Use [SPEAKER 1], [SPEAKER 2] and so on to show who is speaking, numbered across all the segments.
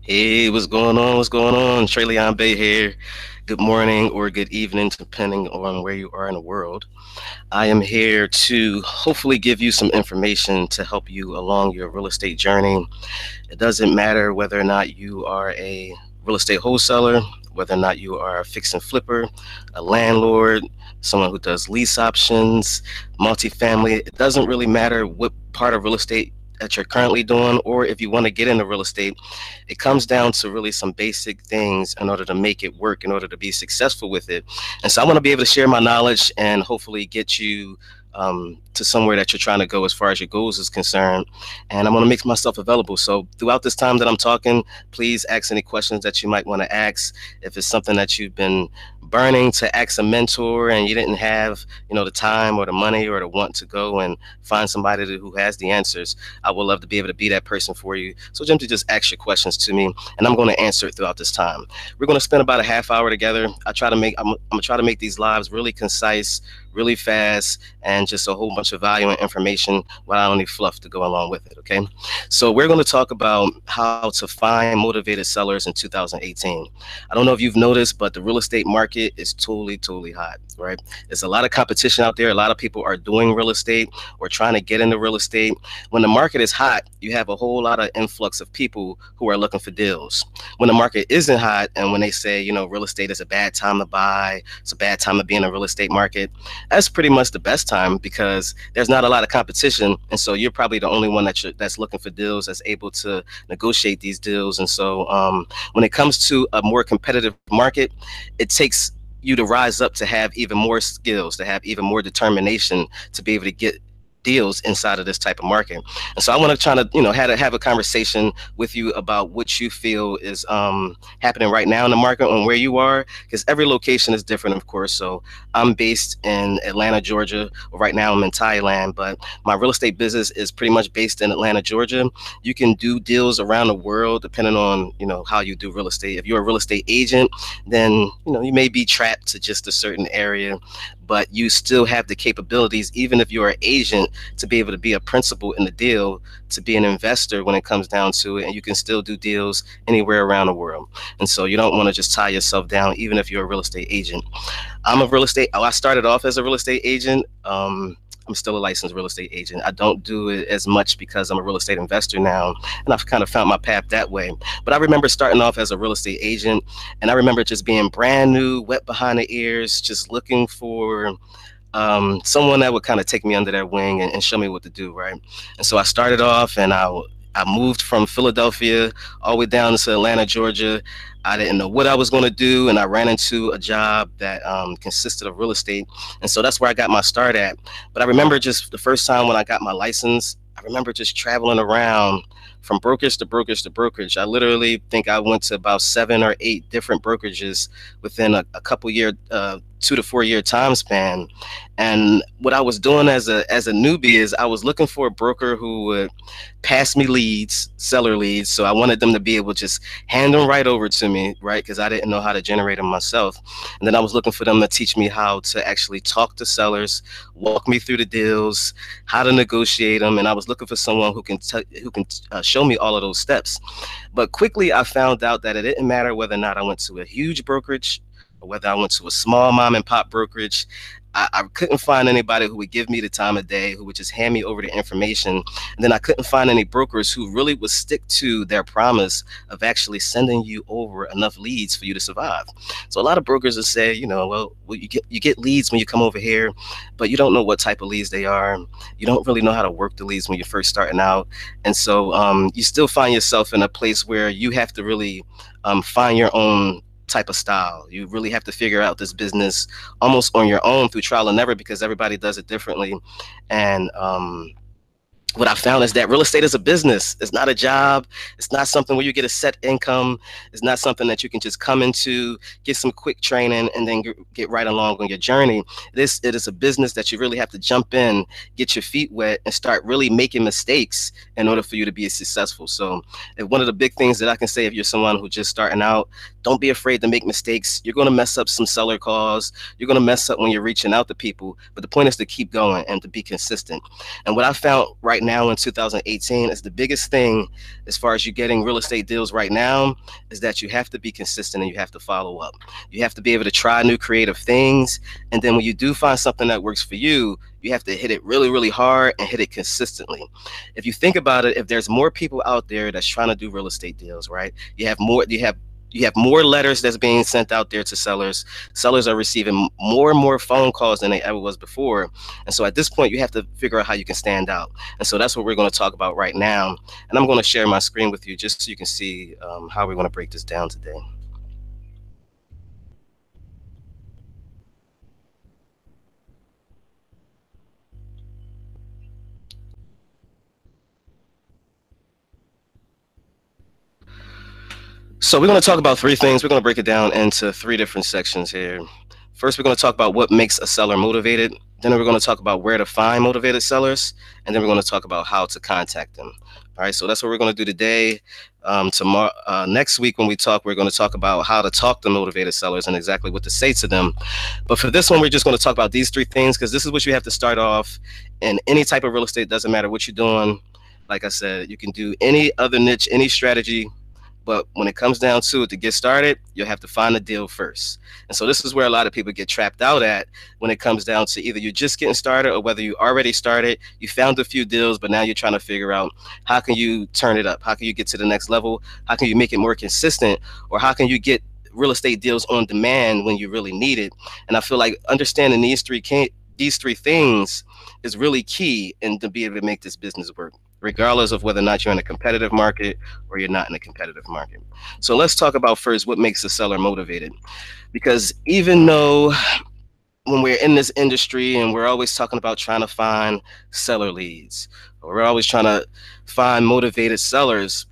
[SPEAKER 1] Hey, what's going on? What's going on? Tre'Leon Bay here. Good morning or good evening, depending on where you are in the world. I am here to hopefully give you some information to help you along your real estate journey. It doesn't matter whether or not you are a real estate wholesaler, whether or not you are a fix and flipper, a landlord, someone who does lease options, multifamily. It doesn't really matter what part of real estate that you're currently doing, or if you want to get into real estate. It comes down to really some basic things in order to make it work, in order to be successful with it. And so I want to be able to share my knowledge and hopefully get you to somewhere that you're trying to go as far as your goals is concerned. And I'm going to make myself available. So throughout this time that I'm talking, please ask any questions that you might want to ask. If it's something that you've been burning to ask a mentor and you didn't have, the time or the money or the want to go and find somebody who has the answers, I would love to be able to be that person for you. So gently just ask your questions to me, and I'm going to answer it throughout this time. We're going to spend about a half hour together. I'm gonna try to make these lives really concise, really fast, and just a whole bunch of value and information without any fluff to go along with it. Okay, so we're going to talk about how to find motivated sellers in 2018. I don't know if you've noticed, but the real estate market is totally hot, right? There's a lot of competition out there. A lot of people are doing real estate or trying to get into real estate. When the market is hot, you have a whole lot of influx of people who are looking for deals. When the market isn't hot, and when they say, real estate is a bad time to buy, it's a bad time to be in a real estate market, that's pretty much the best time because there's not a lot of competition, and so you're probably the only one that's looking for deals, that's able to negotiate these deals. And so when it comes to a more competitive market, it takes you to rise up, to have even more skills, to have even more determination to be able to get deals inside of this type of market. And so I want to try to, have a conversation with you about what you feel is happening right now in the market and where you are, because every location is different, of course. So I'm based in Atlanta, Georgia. Right now I'm in Thailand, but my real estate business is pretty much based in Atlanta, Georgia. You can do deals around the world depending on, how you do real estate. If you're a real estate agent, then, you may be trapped to just a certain area, but you still have the capabilities, even if you're an agent, to be able to be a principal in the deal, to be an investor when it comes down to it, and you can still do deals anywhere around the world. And so you don't want to just tie yourself down, even if you're a real estate agent. I started off as a real estate agent. I'm still a licensed real estate agent. I don't do it as much because I'm a real estate investor now, and I've kind of found my path that way. But I remember starting off as a real estate agent, and I remember just being brand new, wet behind the ears, just looking for someone that would kind of take me under their wing and show me what to do, right? And so I started off, and I moved from Philadelphia all the way down to Atlanta, Georgia. I didn't know what I was going to do, and I ran into a job that consisted of real estate, and so that's where I got my start at. But I remember just the first time when I got my license, I remember just traveling around from brokerage to brokerage to brokerage. I literally think I went to about 7 or 8 different brokerages within a couple year, 2 to 4 year time span. And what I was doing as a newbie is I was looking for a broker who would pass me leads, seller leads. So I wanted them to be able to just hand them right over to me, right? Because I didn't know how to generate them myself. And then I was looking for them to teach me how to actually talk to sellers, walk me through the deals, how to negotiate them. And I was looking for someone who can show me all of those steps. But quickly I found out that it didn't matter whether or not I went to a huge brokerage or whether I went to a small mom and pop brokerage. I couldn't find anybody who would give me the time of day, who would just hand me over the information. And then I couldn't find any brokers who really would stick to their promise of actually sending you over enough leads for you to survive. So a lot of brokers will say, well, you get leads when you come over here, but you don't know what type of leads they are. You don't really know how to work the leads when you're first starting out. And so you still find yourself in a place where you have to really find your own type of style. You really have to figure out this business almost on your own through trial and error, because everybody does it differently. And what I found is that real estate is a business. It's not a job. It's not something where you get a set income. It's not something that you can just come into, get some quick training, and then get right along on your journey. It is a business that you really have to jump in, get your feet wet, and start really making mistakes in order for you to be successful. So one of the big things that I can say, if you're someone who's just starting out, Don't be afraid to make mistakes. You're going to mess up some seller calls. You're going to mess up when you're reaching out to people. But the point is to keep going and to be consistent. And what I found right now in 2018 is the biggest thing as far as you getting real estate deals right now is that you have to be consistent and you have to follow up. You have to be able to try new creative things. And then when you do find something that works for you have to hit it really, really hard and hit it consistently. If you think about it, if there's more people out there that's trying to do real estate deals, right? You have more letters that's being sent out there to sellers. Sellers are receiving more and more phone calls than they ever was before. And so at this point, you have to figure out how you can stand out. And so that's what we're going to talk about right now. And I'm going to share my screen with you just so you can see how we're going to break this down today. So we're going to talk about three things. We're going to break it down into three different sections here. First, we're going to talk about what makes a seller motivated. Then we're going to talk about where to find motivated sellers. And then we're going to talk about how to contact them. All right, so that's what we're going to do today. Tomorrow, next week when we talk, we're going to talk about how to talk to motivated sellers and exactly what to say to them. But for this one, we're just going to talk about these three things because this is what you have to start off in any type of real estate. Doesn't matter what you're doing. Like I said, you can do any other niche, any strategy. But when it comes down to it, to get started, you'll have to find a deal first. And so this is where a lot of people get trapped out at when it comes down to either you're just getting started or whether you already started, you found a few deals, but now you're trying to figure out how can you turn it up? How can you get to the next level? How can you make it more consistent? Or how can you get real estate deals on demand when you really need it? And I feel like understanding these three things is really key and to be able to make this business work, regardless of whether or not you're in a competitive market or you're not in a competitive market. So let's talk about first what makes a seller motivated. Because even though when we're in this industry and we're always talking about trying to find seller leads, or we're always trying to find motivated sellers,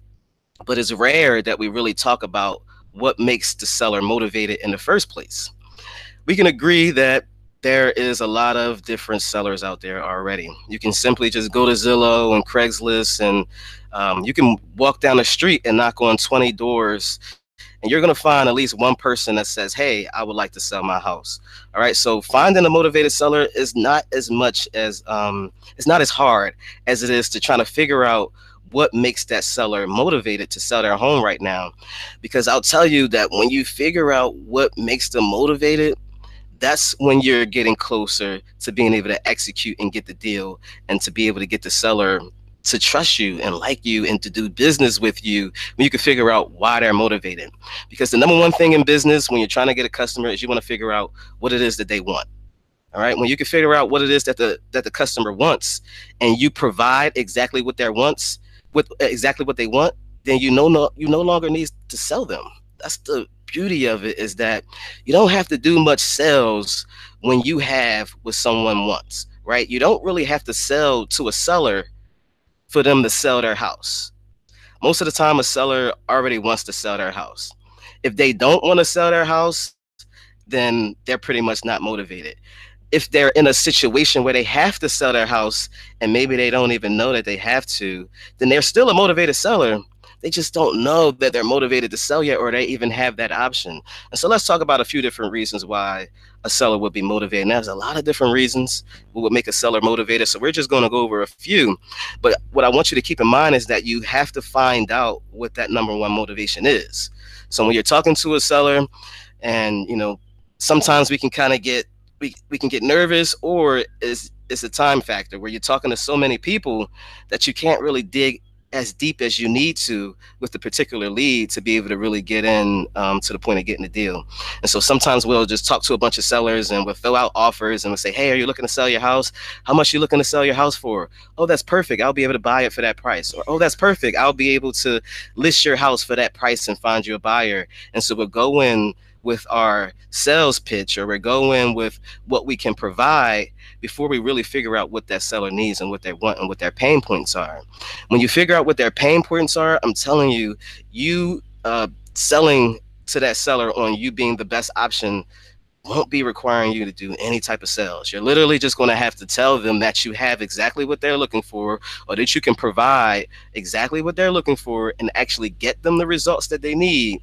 [SPEAKER 1] but it's rare that we really talk about what makes the seller motivated in the first place. We can agree that there is a lot of different sellers out there already. You can simply just go to Zillow and Craigslist, and you can walk down the street and knock on 20 doors, and you're going to find at least one person that says, hey, I would like to sell my house. All right, so finding a motivated seller is not as much as it's not as hard as it is to try to figure out what makes that seller motivated to sell their home right now. Because I'll tell you that when you figure out what makes them motivated, that's when you're getting closer to being able to execute and get the deal, and to be able to get the seller to trust you and like you and to do business with you, when you can figure out why they're motivated. Because the number one thing in business when you're trying to get a customer is you want to figure out what it is that they want. All right, when you can figure out what it is that the customer wants, and you provide exactly what their wants, with exactly what they want, then you no longer need to sell them. That's the beauty of it, is that you don't have to do much sales when you have what someone wants, right? You don't really have to sell to a seller for them to sell their house. Most of the time, a seller already wants to sell their house. If they don't want to sell their house, then they're pretty much not motivated. If they're in a situation where they have to sell their house and maybe they don't even know that they have to, then they're still a motivated seller. They just don't know that they're motivated to sell yet, or they even have that option. And so let's talk about a few different reasons why a seller would be motivated. And there's a lot of different reasons what would make a seller motivated. So we're just going to go over a few. But what I want you to keep in mind is that you have to find out what that number one motivation is. So when you're talking to a seller, and sometimes we can kind of get we can get nervous, or it's a time factor where you're talking to so many people that you can't really dig as deep as you need to with the particular lead to be able to really get in to the point of getting the deal. And so sometimes we'll just talk to a bunch of sellers and we'll fill out offers and we'll say, hey, are you looking to sell your house? How much are you looking to sell your house for? Oh, that's perfect. I'll be able to buy it for that price. Or, oh, that's perfect. I'll be able to list your house for that price and find you a buyer. And so we'll go in with our sales pitch, or we're going with what we can provide before we really figure out what that seller needs and what they want and what their pain points are. When you figure out what their pain points are, I'm telling you, selling to that seller on you being the best option won't be requiring you to do any type of sales. You're literally just going to have to tell them that you have exactly what they're looking for, or that you can provide exactly what they're looking for and actually get them the results that they need.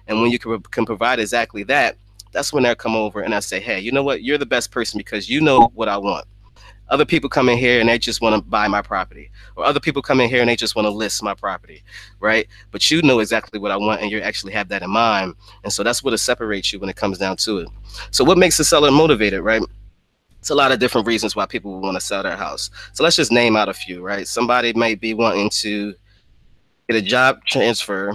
[SPEAKER 1] And when you can provide exactly that, that's when they'll come over and I say, hey, you know what? You're the best person because you know what I want. Other people come in here and they just want to buy my property, or other people come in here and they just want to list my property, right? But you know exactly what I want, and you actually have that in mind, and so that's what it separates you when it comes down to it. So what makes a seller motivated, right? It's a lot of different reasons why people want to sell their house. So let's just name out a few, right? Somebody might be wanting to get a job transfer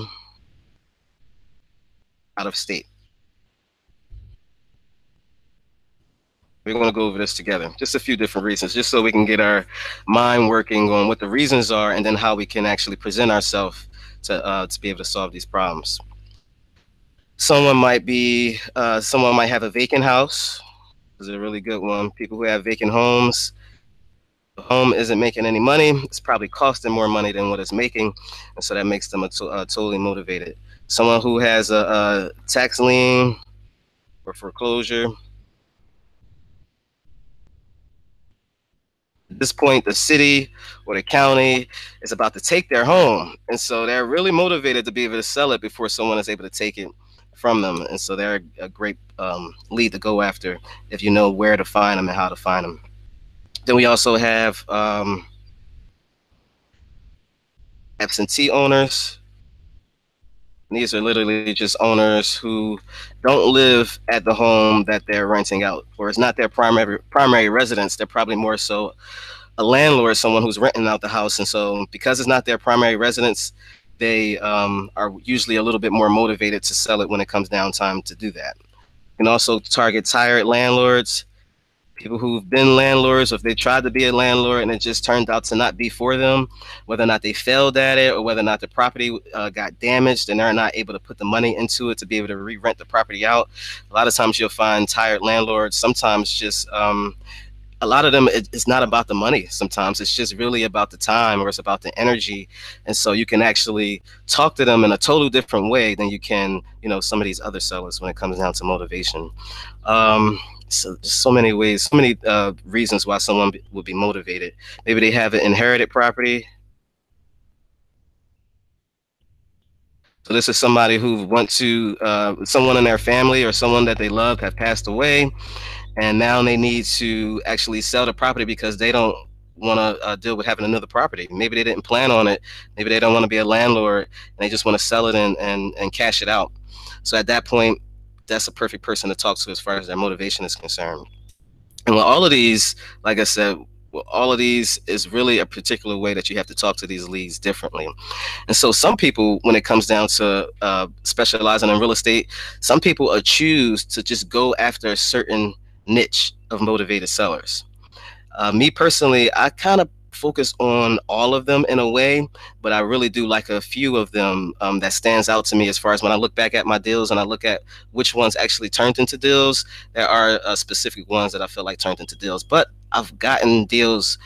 [SPEAKER 1] out of state. We're going to go over this together. Just a few different reasons, just so we can get our mind working on what the reasons are and then how we can actually present ourselves to be able to solve these problems. Someone might have a vacant house. This is a really good one. People who have vacant homes, the home isn't making any money. It's probably costing more money than what it's making, and so that makes them totally motivated. Someone who has a tax lien or foreclosure. At this point, the city or the county is about to take their home, and so they're really motivated to be able to sell it before someone is able to take it from them. And so they're a great lead to go after if you know where to find them and how to find them. Then we also have absentee owners. These are literally just owners who don't live at the home that they're renting out, or it's not their primary residence. They're probably more so a landlord, someone who's renting out the house, and so because it's not their primary residence, they are usually a little bit more motivated to sell it when it comes down time to do that. You can also target tired landlords, people who've been landlords, or if they tried to be a landlord and it just turned out to not be for them, whether or not they failed at it or whether or not the property got damaged and they're not able to put the money into it to be able to re-rent the property out. A lot of times you'll find tired landlords, sometimes just a lot of them, it's not about the money. Sometimes it's just really about the time, or it's about the energy. And so you can actually talk to them in a totally different way than you can, some of these other sellers when it comes down to motivation. So just so many ways, so many reasons why someone would be motivated. Maybe they have an inherited property. So this is somebody who someone in their family or someone that they loved have passed away, and now they need to actually sell the property because they don't want to deal with having another property. Maybe they didn't plan on it. Maybe they don't want to be a landlord, and they just want to sell it and cash it out. So at that point, that's a perfect person to talk to as far as their motivation is concerned. And with all of these, like I said, all of these is really a particular way that you have to talk to these leads differently. And so some people, when it comes down to specializing in real estate, some people choose to just go after a certain niche of motivated sellers. Me personally, I kind of focus on all of them in a way, but I really do like a few of them that stands out to me as far as when I look back at my deals and I look at which ones actually turned into deals. There are specific ones that I feel like turned into deals, but I've gotten deals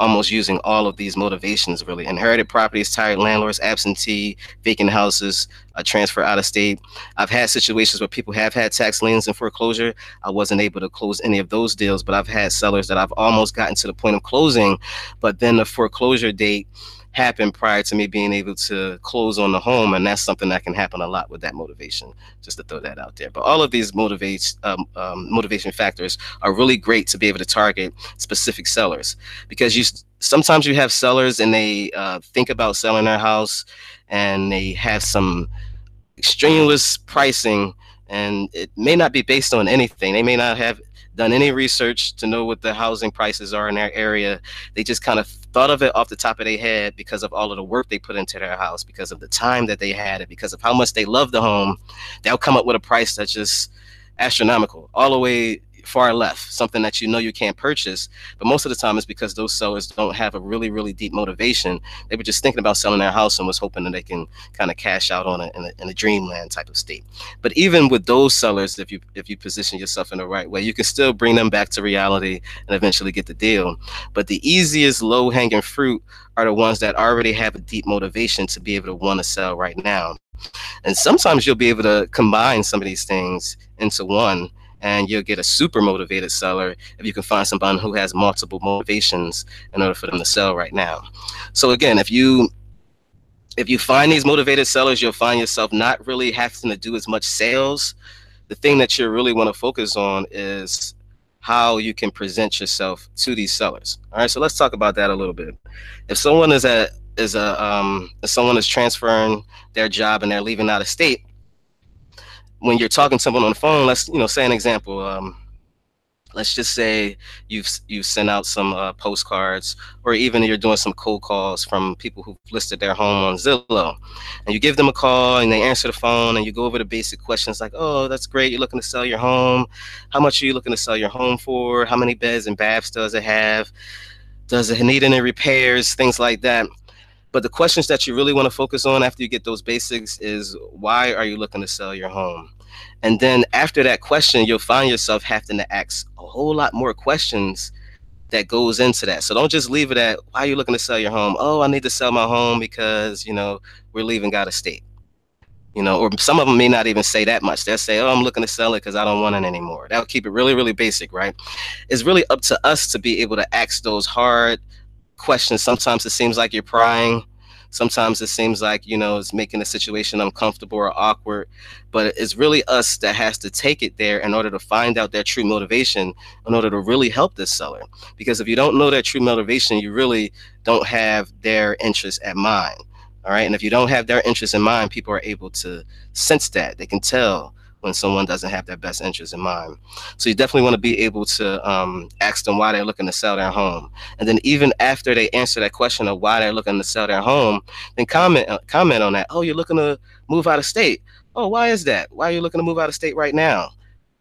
[SPEAKER 1] almost using all of these motivations, really. Inherited properties, tired landlords, absentee, vacant houses, transfer out of state. I've had situations where people have had tax liens and foreclosure. I wasn't able to close any of those deals, but I've had sellers that I've almost gotten to the point of closing, but then the foreclosure date happened prior to me being able to close on the home, and that's something that can happen a lot with that motivation, just to throw that out there. But all of these motivation factors are really great to be able to target specific sellers, because sometimes you have sellers and they think about selling their house and they have some extraneous pricing, and it may not be based on anything. They may not have done any research to know what the housing prices are in their area. They just kind of thought of it off the top of their head because of all of the work they put into their house, because of the time that they had it, because of how much they love the home. They'll come up with a price that's just astronomical, all the way far left, something that you can't purchase. But most of the time it's because those sellers don't have a really, really deep motivation. They were just thinking about selling their house and was hoping that they can kind of cash out on it in a dreamland type of state. But even with those sellers, if you position yourself in the right way, you can still bring them back to reality and eventually get the deal. But the easiest low-hanging fruit are the ones that already have a deep motivation to be able to want to sell right now. And sometimes you'll be able to combine some of these things into one, and you'll get a super motivated seller if you can find someone who has multiple motivations in order for them to sell right now. So again, if you If you find these motivated sellers, you'll find yourself not really having to do as much sales. The thing that you really want to focus on is how you can present yourself to these sellers. All right, so let's talk about that a little bit. If someone if someone is transferring their job and they're leaving out of state, when you're talking to someone on the phone, let's say an example. Let's just say you've sent out some postcards, or even you're doing some cold calls from people who've listed their home on Zillow, and you give them a call and they answer the phone, and you go over the basic questions like, oh, that's great, you're looking to sell your home. How much are you looking to sell your home for? How many beds and baths does it have? Does it need any repairs? Things like that. But the questions that you really want to focus on after you get those basics is, why are you looking to sell your home? And then after that question, you'll find yourself having to ask a whole lot more questions that goes into that. So don't just leave it at, why are you looking to sell your home? Oh, I need to sell my home because, we're leaving out of state. Or some of them may not even say that much. They'll say, oh, I'm looking to sell it because I don't want it anymore. That'll keep it really, really basic, right? It's really up to us to be able to ask those hard questions. Sometimes it seems like you're prying. Sometimes it seems like, it's making the situation uncomfortable or awkward, but it's really us that has to take it there in order to find out their true motivation, in order to really help this seller. Because if you don't know their true motivation, you really don't have their interest at mind. All right. And if you don't have their interest in mind, people are able to sense that. They can tell when someone doesn't have their best interest in mind. So you definitely want to be able to ask them why they're looking to sell their home. And then even after they answer that question of why they're looking to sell their home, then comment on that. Oh, you're looking to move out of state. Oh, why is that? Why are you looking to move out of state right now?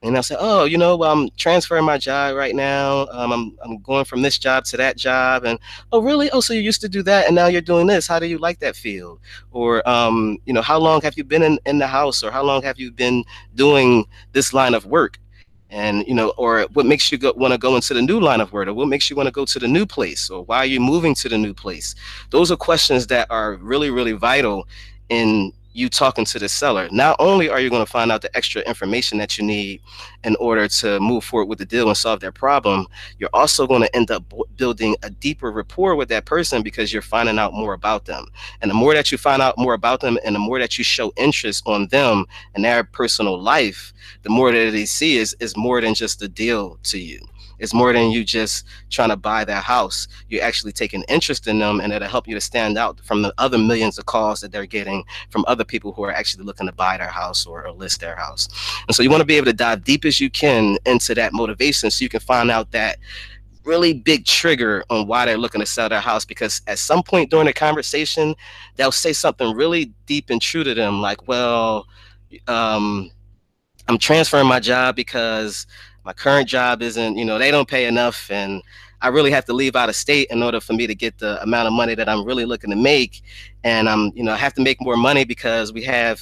[SPEAKER 1] And they'll say, oh, well, I'm transferring my job right now. I'm going from this job to that job. And, oh, really? Oh, so you used to do that and now you're doing this. How do you like that field? Or, how long have you been in the house? Or how long have you been doing this line of work? And, or what makes you want to go into the new line of work? Or what makes you want to go to the new place? Or why are you moving to the new place? Those are questions that are really, really vital in you talking to the seller. Not only are you going to find out the extra information that you need in order to move forward with the deal and solve their problem, you're also going to end up building a deeper rapport with that person because you're finding out more about them. And the more that you find out more about them and the more that you show interest on them and their personal life, the more that they see is more than just a deal to you. It's more than you just trying to buy their house. You're actually taking interest in them, and it'll help you to stand out from the other millions of calls that they're getting from other people who are actually looking to buy their house or list their house. And so you want to be able to dive deep as you can into that motivation so you can find out that really big trigger on why they're looking to sell their house, because at some point during the conversation, they'll say something really deep and true to them, like, well, I'm transferring my job because my current job isn't, they don't pay enough, and I really have to leave out of state in order for me to get the amount of money that I'm really looking to make. And I have to make more money because we have,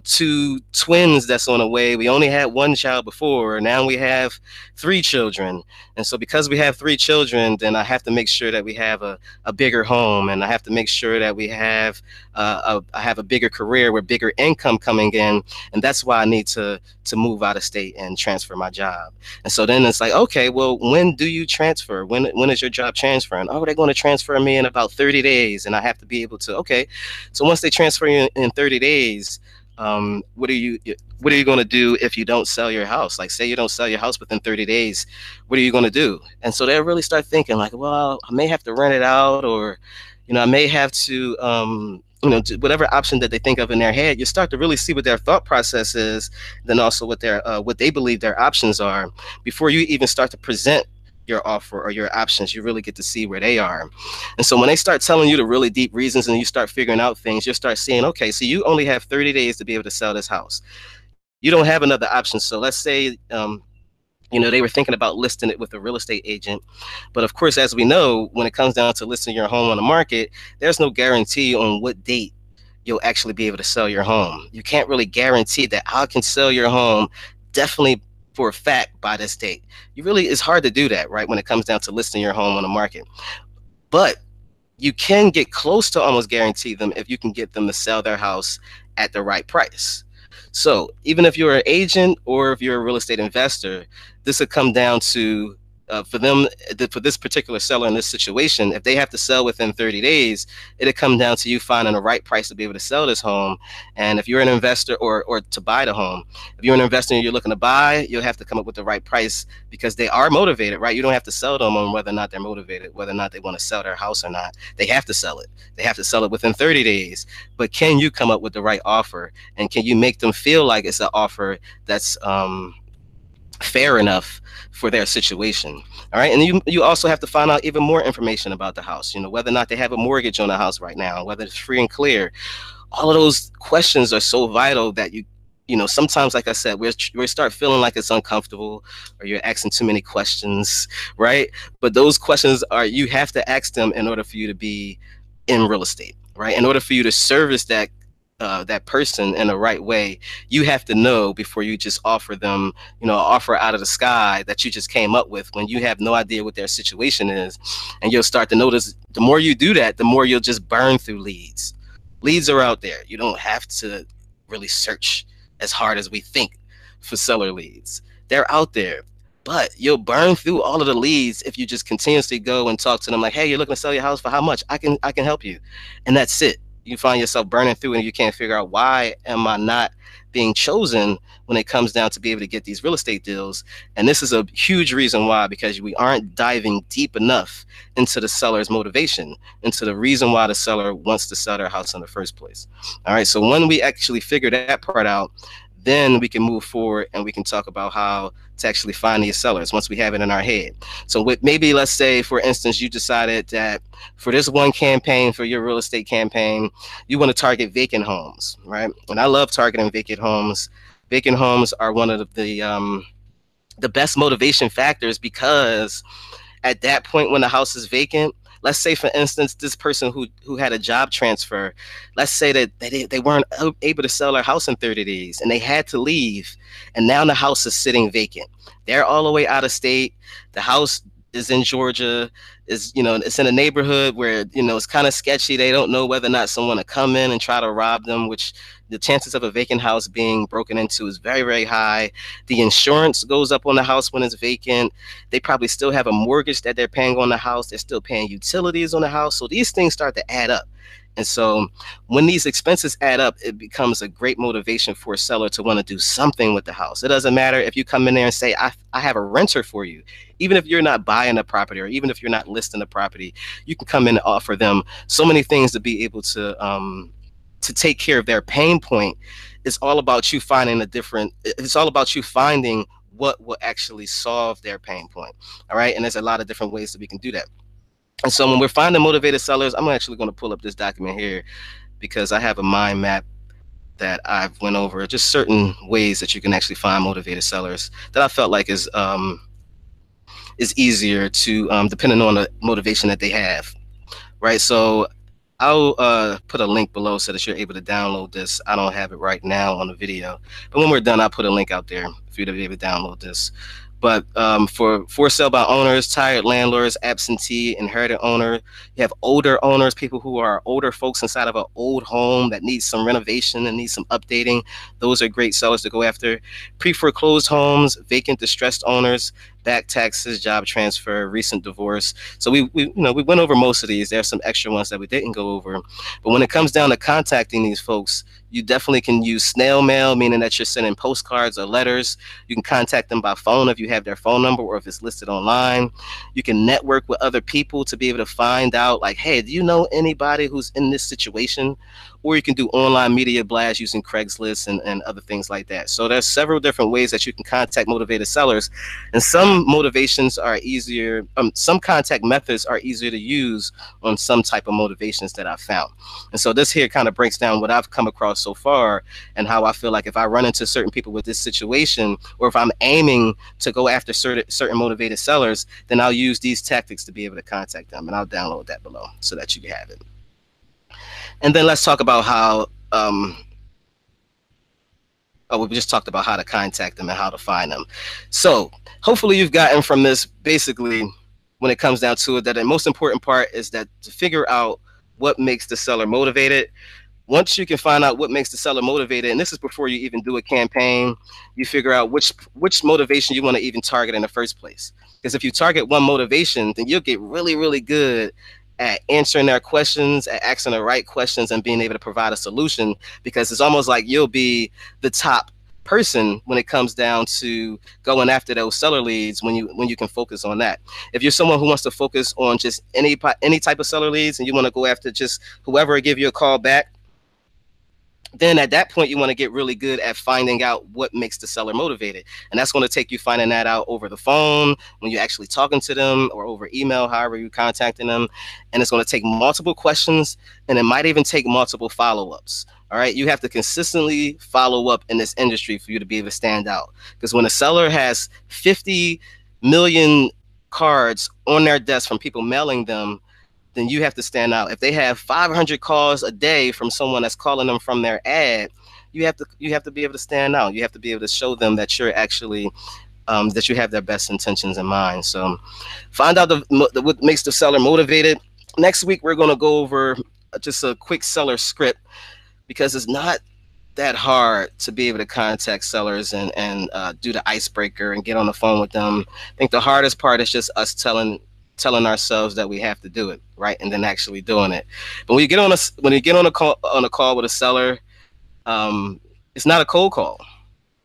[SPEAKER 1] two twins that's on the way. We only had one child before, now we have 3 children. And so because we have 3 children, then I have to make sure that we have a bigger home, and I have to make sure that we have I have a bigger career with bigger income coming in, and that's why I need to move out of state and transfer my job. And so then it's like, okay, well, when do you transfer? When is your job transferring? Oh, they're going to transfer me in about 30 days, and I have to be able to, okay, so once they transfer you in 30 days, what are you going to do if you don't sell your house? Like, say you don't sell your house within 30 days, what are you going to do? And so they really start thinking like, well, I may have to rent it out, or, I may have to, whatever option that they think of in their head. You start to really see what their thought process is, then also what they believe their options are before you even start to present your offer or your options. You really get to see where they are. And so when they start telling you the really deep reasons and you start figuring out things, you'll start seeing, okay, so you only have 30 days to be able to sell this house. You don't have another option. So let's say, they were thinking about listing it with a real estate agent. But of course, as we know, when it comes down to listing your home on the market, there's no guarantee on what date you'll actually be able to sell your home. You can't really guarantee that I can sell your home definitely for a fact by this date. It's hard to do that, right, when it comes down to listing your home on the market. But you can get close to almost guarantee them if you can get them to sell their house at the right price. So even if you're an agent or if you're a real estate investor, this would come down to for them, for this particular seller in this situation, if they have to sell within 30 days, it'll come down to you finding the right price to be able to sell this home. And if you're an investor, or to buy the home, if you're an investor and you're looking to buy, you'll have to come up with the right price, because they are motivated, right? You don't have to sell them on whether or not they're motivated, whether or not they want to sell their house or not. They have to sell it. They have to sell it within 30 days. But can you come up with the right offer? And can you make them feel like it's an offer that's fair enough for their situation? All right. And you also have to find out even more information about the house, whether or not they have a mortgage on the house right now, whether it's free and clear. All of those questions are so vital that sometimes, like I said, we start feeling like it's uncomfortable, or you're asking too many questions, right? But those questions you have to ask them in order for you to be in real estate, right? In order for you to service that person in the right way, you have to know before you just offer them, an offer out of the sky that you just came up with, when you have no idea what their situation is. And you'll start to notice, the more you do that, the more you'll just burn through leads. Leads are out there. You don't have to really search as hard as we think for seller leads. They're out there. But you'll burn through all of the leads if you just continuously go and talk to them like, hey, you're looking to sell your house for how much? I can help you. And that's it. You find yourself burning through, and you can't figure out, why am I not being chosen when it comes down to be able to get these real estate deals? And this is a huge reason why, because we aren't diving deep enough into the seller's motivation, into the reason why the seller wants to sell their house in the first place. All right. So when we actually figure that part out, then we can move forward and we can talk about how to actually find these sellers once we have it in our head. So maybe, let's say, for instance, you decided that for this one campaign, for your real estate campaign, you want to target vacant homes, right? And I love targeting vacant homes. Vacant homes are one of the best motivation factors, because at that point when the house is vacant, let's say, for instance, this person who had a job transfer, let's say that they weren't able to sell their house in 30 days and they had to leave, and now the house is sitting vacant. They're all the way out of state. The house is in Georgia, it's in a neighborhood where, it's kind of sketchy. They don't know whether or not someone will come in and try to rob them, which the chances of a vacant house being broken into is very, very high. The insurance goes up on the house when it's vacant. They probably still have a mortgage that they're paying on the house. They're still paying utilities on the house. So these things start to add up. And so when these expenses add up, it becomes a great motivation for a seller to want to do something with the house. It doesn't matter if you come in there and say, I have a renter for you. Even if you're not buying a property, or even if you're not listing a property, you can come in and offer them so many things to be able to take care of their pain point. It's all about you finding what will actually solve their pain point. All right. And there's a lot of different ways that we can do that. And so when we're finding motivated sellers, I'm actually going to pull up this document here, because I have a mind map that I've went over just certain ways that you can actually find motivated sellers that I felt like is easier to, depending on the motivation that they have. Right. So I'll put a link below so that you're able to download this. I don't have it right now on the video, but when we're done, I'll put a link out there for you to be able to download this. But for sale by owners, tired landlords, absentee, inherited owner, you have older owners, people who are older folks inside of an old home that needs some renovation and needs some updating. Those are great sellers to go after. Pre-foreclosed homes, vacant, distressed owners, back taxes, job transfer, recent divorce. So we went over most of these. There's some extra ones that we didn't go over. But when it comes down to contacting these folks, you definitely can use snail mail, meaning that you're sending postcards or letters. You can contact them by phone if you have their phone number, or if it's listed online. You can network with other people to be able to find out, like, hey, do you know anybody who's in this situation? Or you can do online media blasts using Craigslist and other things like that. So there's several different ways that you can contact motivated sellers. And some motivations are easier, some contact methods are easier to use on some type of motivations that I've found. And so this here kind of breaks down what I've come across so far, and how I feel like if I run into certain people with this situation, or if I'm aiming to go after certain motivated sellers, then I'll use these tactics to be able to contact them. And I'll download that below so that you can have it. And then let's talk about how, we just talked about how to contact them and how to find them. So hopefully you've gotten from this, basically, when it comes down to it, that the most important part is that to figure out what makes the seller motivated. Once you can find out what makes the seller motivated, and this is before you even do a campaign, you figure out which motivation you want to even target in the first place. Because if you target one motivation, then you'll get really, really good at answering their questions, at asking the right questions, and being able to provide a solution. Because it's almost like you'll be the top person when it comes down to going after those seller leads when you can focus on that. If you're someone who wants to focus on just any type of seller leads and you want to go after just whoever will give you a call back, then at that point you want to get really good at finding out what makes the seller motivated, and that's going to take you finding that out over the phone when you're actually talking to them, or over email, however you're contacting them. And it's going to take multiple questions, and it might even take multiple follow-ups. All right, you have to consistently follow up in this industry for you to be able to stand out, because when a seller has 50 million cards on their desk from people mailing them, then you have to stand out. If they have 500 calls a day from someone that's calling them from their ad, you have to be able to stand out. You have to be able to show them that you're actually that you have their best intentions in mind. So find out what makes the seller motivated. Next week we're going to go over just a quick seller script, because it's not that hard to be able to contact sellers and do the icebreaker and get on the phone with them. I think the hardest part is just us telling ourselves that we have to do it, right, and then actually doing it. But when you get on a call with a seller, it's not a cold call.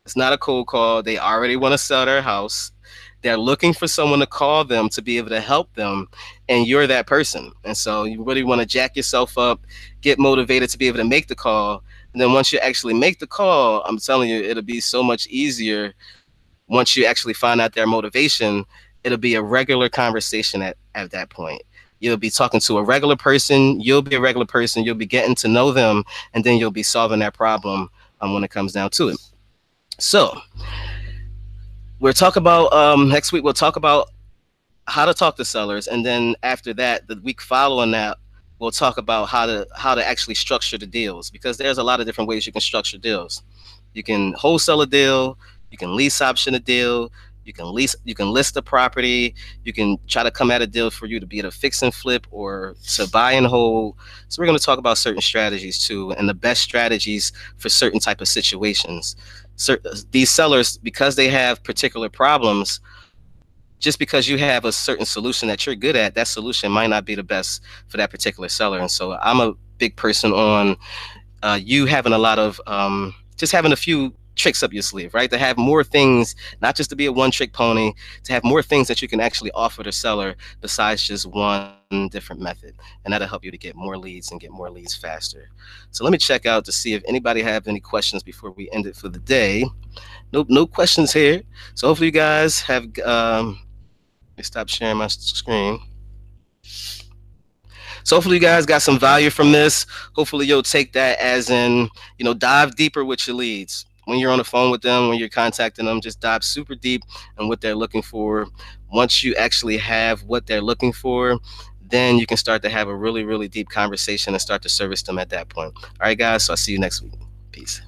[SPEAKER 1] It's not a cold call. They already want to sell their house. They're looking for someone to call them to be able to help them, and you're that person. And so you really want to jack yourself up, get motivated to be able to make the call. And then once you actually make the call, I'm telling you, it'll be so much easier. Once you actually find out their motivation, it'll be a regular conversation at that point. You'll be talking to a regular person. You'll be a regular person. You'll be getting to know them, and then you'll be solving that problem when it comes down to it. So we'll talk about next week. We'll talk about how to talk to sellers, and then after that, the week following that, we'll talk about how to actually structure the deals, because there's a lot of different ways you can structure deals. You can wholesale a deal. You can lease option a deal. You can list the property. You can try to come at a deal for you to be able to fix and flip, or to buy and hold. So we're going to talk about certain strategies too, and the best strategies for certain type of situations. These sellers, because they have particular problems, just because you have a certain solution that you're good at, that solution might not be the best for that particular seller. And so I'm a big person on you having a lot of just having a few tricks up your sleeve, right? To have more things, not just to be a one-trick pony, to have more things that you can actually offer the seller besides just one different method. And that'll help you to get more leads and get more leads faster. So let me check out to see if anybody have any questions before we end it for the day. No questions here. So hopefully you guys have let me stop sharing my screen. So hopefully you guys got some value from this. Hopefully you'll take that as in, dive deeper with your leads. When you're on the phone with them, when you're contacting them, just dive super deep in what they're looking for. Once you actually have what they're looking for, then you can start to have a really, really deep conversation and start to service them at that point. All right, guys, so I'll see you next week. Peace.